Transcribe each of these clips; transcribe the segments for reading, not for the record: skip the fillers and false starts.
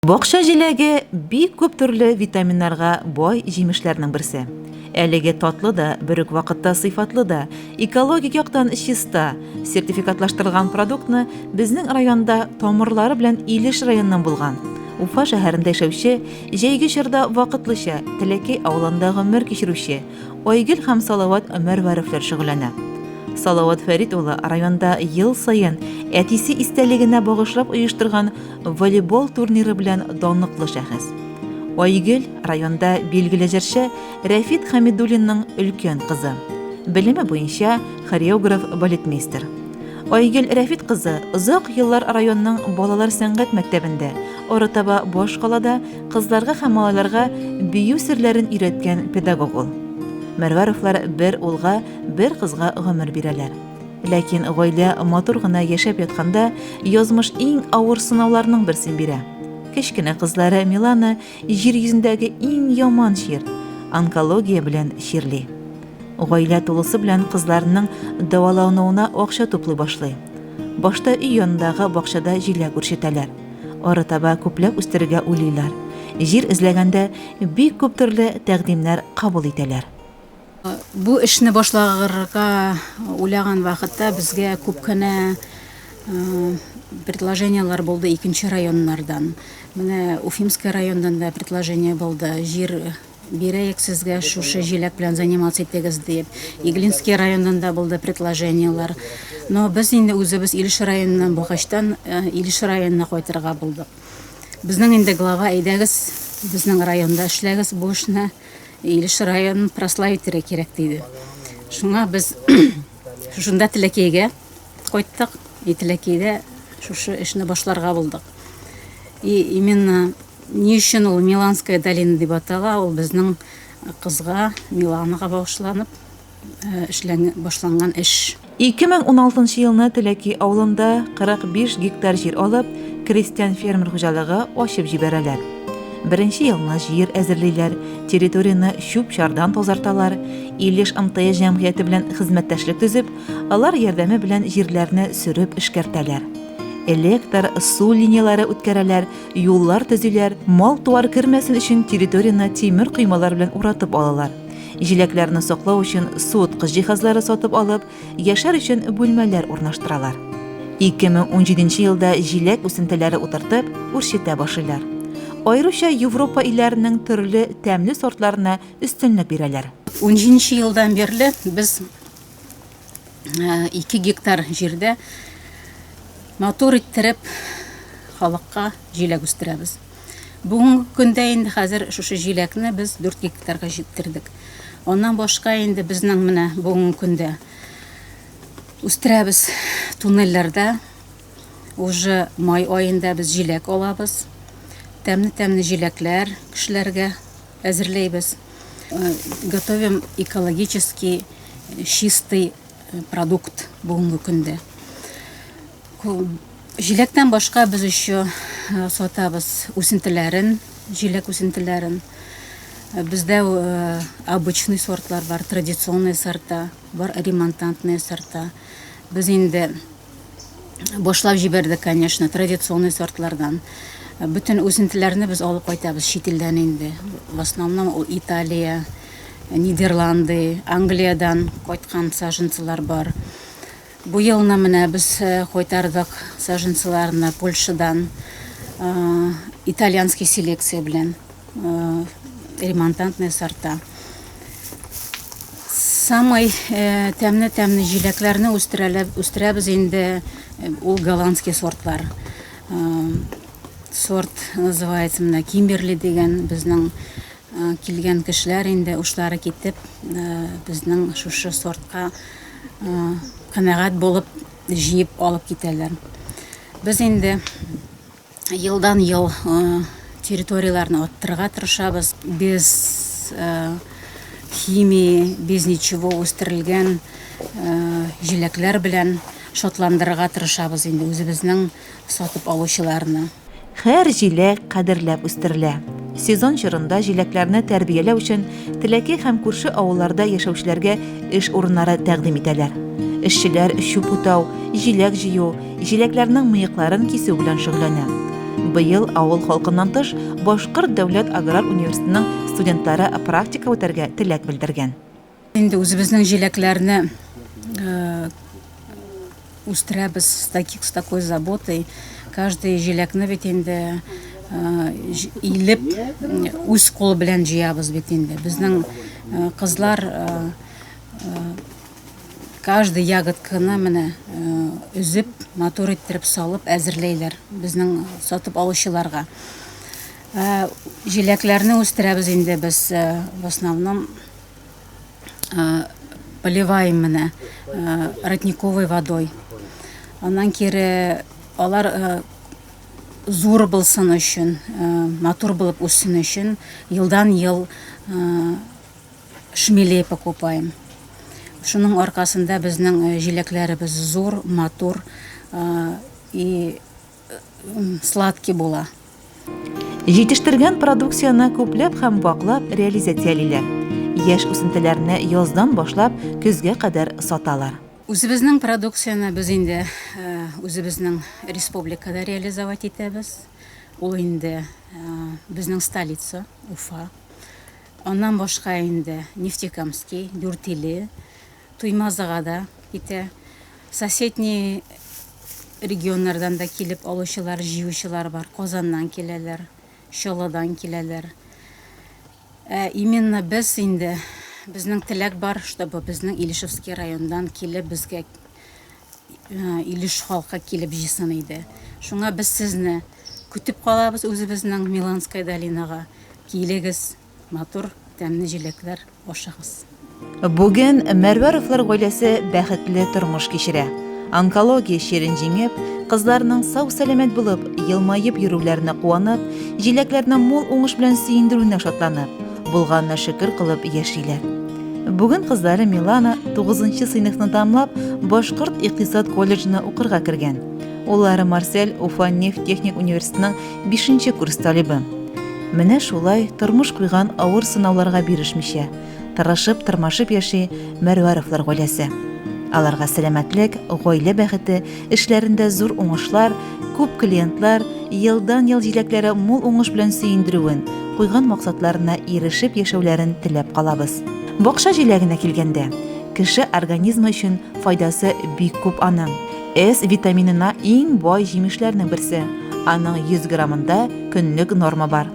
Бакча җиләге бик күп төрле витаминнарга бай җимешләрнең берсе. Әлеге татлы да, бер үк вакытта сыйфатлы да, экологик яктан чиста, сертификатлаштырылган продуктны безнең районда тамырлары белән Илеш районыннан булган. Уфа шәһәрендә яшәүче, җәйге чорда вакытлыча Тәләкәй авылында гомер кичерүче Айгөл һәм Салават Мәрвәровләр шөгыльләнә. Салават Фәрит улы районда ел саен әтисе истәлегенә багышлап оештырган волейбол турниры белән данлыклы шәхес. Айгөл районда билгеле җырчы Рәфит Хәмидуллинның өлкән кызы. Белеме буенча хореограф, балетмейстер. Айгөл Рәфит кызы озак еллар районның балалар сәнгать мәктәбендә, арытаба баш калада кызларга һәм малайларга бию серләрен өйрәткән педагог ул. Мәрвәровлар бер улга, бер кызга гомер бирәләр. Ләкин гаилә матур гына яшәп ятканда язмыш иң авыр сынауларның берсен бирә. Кечкенә кызлары Милана җир йөзендәге иң яман чир – онкология белән чирли. Гаилә тулысы белән кызларының дәвалануына акча туплый башлый. Башта өй янындагы бакчада җиләк үрчетәләр. Арытаба күпләп үстерергә уйлыйлар. Җир эзләгәндә бик күп төрле тәкъдимнәр кабул итәләр. Бу эшне башлагырга уйлаган вакытта безгә күп кенә предложениялар булды икенче районнардан. Менә Уфимский райондан да предложение булды. Җир бирәйек сезгә, шушы җиләк белән заниматься итегез дип. Иглинский райондан да булды предложениялар. Но без инде үзебез Илеш районыннан булгачтан Илеш районына кайтырга булдык. Безнең инде глава әйдәгез, безнең районда эшләгез, бу эшне Илеш районын прославить кирәк диде. Шуңа без шунда Тәләкәйгә кайттык. Тәләкәйдә шушы эшне башларга булдык. Именно ни өчен ул Миланская долина дип атала, ул безнең кызга Миланага багышланып башланган эш. 2016 елны Тәләкәй авылында 45 гектар җир алып, крестьян фермер хуҗалыгы ачып җибәрәләр. Беренче елны җир әзерлиләр, территорияны чүп-чардан тазарталар, Илеш МТС җәмгыяте белән хезмәттәшлек төзеп, алар ярдәме белән җирләрне сөреп эшкәртәләр. Электр, су линиялары үткәрәләр, юллар төзиләр, мал-туар кермәсен өчен территорияны тимер коймалар белән уратып алалар. Җиләкләрне саклау өчен су уткыч җиһазлары сатып алып, яшәр өчен бүлмәләр урнаштыралар. 2017 елда җиләк үсентеләре утыртып, үрчетә башлыйлар. Аеруча Европа илләренең төрле тәмле сортларына өстенлек бирәләр. 17 елдан бирле без 2 гектар җирдә мотор иттереп халыкка җиләк үстерәбез. Бүгенге көндә инде хәзер шушы җиләкне без 4 гектарга җиттердек. Оннан башка инде безнең менә бүгенге көндә үстерәбез туннельләрдә. Уже май аенда без җиләк алабыз. Тәмле җиләкләр кешеләргә әзерләйбез. Готовим экологически чистый продукт бүгенге көндә. Җиләктән башка без еще сатабыз үсентеләрен, җиләк үсентеләрен. Бездә обычный сортлар бар, традиционный сорта, бар ремонтантный сорта. Без инде башлап җибәрдек, конечно, традиционный сортлардан. Bütün үсентеләрне без алып кайтабыз чит илдән инде. В основном ул Италия, Нидерланды, Англиядан кайткан саженцылар бар. Бу елны менә без кайтардык саженцыларны Польшадан, итальянский селекция белән, ремонтантный сорта. Самый тәмле җиләкләрне үстерәбез инде ул голландский сортлар. Сорт называется менә Кимберли дигән, безнең килгән кешеләр инде ушлары китеп, безнең шушы сортка канәгать булып җыеп алып китәләр. Біз инде елдан ел территорияларны аттырга тырышабыз, без химии, без ничего үстерелгән җиләкләр белән шатландырырга тырышабыз инде үзебезнең сатып алучыларны. Һәр җиләк кадерләп үстерелә. Сезон чорында җиләкләрне тәрбияләү өчен Тәләкәй һәм күрше авылларда яшәүчеләргә эш урыннары тәкъдим итәләр. Эшчеләр чүп утау, җиләк җыю, җиләкләрнең мыекларын кисү белән шөгыльләнә. Быел авыл халкыннан тыш Башкорт дәүләт аграр университетының студентлары практика үтәргә теләк белдергән. Инде үзебезнең җиләкләрне үстерәбез с такой заботой. Каждый җиләкне бит инде илеп үз кул белән җыябыз бит инде. Безнең кызлар каждый ягодканы менә үзеп, матур иттереп салып әзерләйләр безнең сатып алучыларга. Җиләкләрне үстерәбез инде без в основном поливаем менә родниковой водой. Аннан кире алар зур булсын өчен, матур булып үссен өчен елдан-ел шмелей покупаем. Шуның аркасында безнең җиләкләребез зур, матур и сладкий була. Җитештергән продукцияны күпләп һәм ваклап реализациялиләр. Яшь үсентеләрне яздан башлап көзгә кадәр саталар. Үзебезнең продукцияны без инде үзебезнең республикада реализовать итәбез. Ул инде безнең столица Уфа. Аннан башка инде Нефтекамский, Дүртөйле, Туймазыгада итә. Соседний регионнардан да килеп алучылар, җыючылар бар. Казаннан киләләр, Чаллыдан киләләр. Именно без инде безнең теләк бар, чтобы безнең Илешевский райондан килеп безгә Илеш халкы килеп җыйсын иде. Шуңа без сезне көтеп калабыз үзебезнең Миланская долинага. Килегез, матур, тәмле җиләкләр ашагыз. Бүген Мәрвәровлар гаиләсе бәхетле тормыш кичерә. Онкология шерен җиңеп, кызларның сау-сәламәт булып, елмаеп йөрүләренә куанып, җиләкләрне мул уңыш белән сөендерүенә шатланып, булганына шөкер кылып яшиләр. Бүген кызлары Милана 9нчы сыйныфны тәмамлап, Башкорт икътисад колледжына укырга кергән. Уллары Марсель Уфа нефть-техник университетының 5нче курс талибы. Менә шулай тормыш куйган авыр сынауларга бирешмичә, тырышып-тырмашып яши Мәрвәровлар гаиләсе. Аларга сәламәтлек, гаилә бәхете, эшләрендә зур уңышлар, күп клиентлар, елдан-ел җиләкләре мул уңыш белән сөендерүен, куйган максатларына ирешеп яшәүләрен теләп калабыз. Бакча җиләгенә килгәндә, кеше организмы өчен файдасы бик күп аның. С витаминына иң бай җимешләрнең берсе. Аның 100 граммында көнлек норма бар.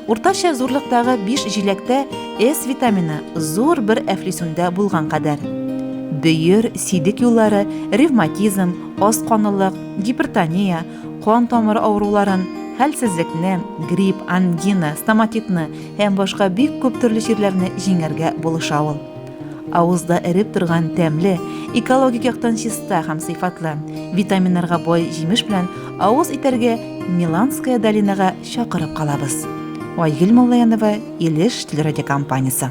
Уртача зурлыктагы 5 җиләктә С витамины зур бер әфлисундә булган кадәр. Бөер, сидек юллары, ревматизм, асканлык, гипертония, кан тамыры авыруларын, хәлсезлекне, грипп, ангина, стоматитны һәм башка бик күп төрле җирләрне җиңәргә булыша ул. Авызда эреп торган тәмле, экологик яктан чиста һәм сыйфатлы, витаминнарга бай җимеш белән авыз итәргә Миланская долинага чакырып калабыз. Айгөл Муллаянова, Илеш телерадиокомпаниясе.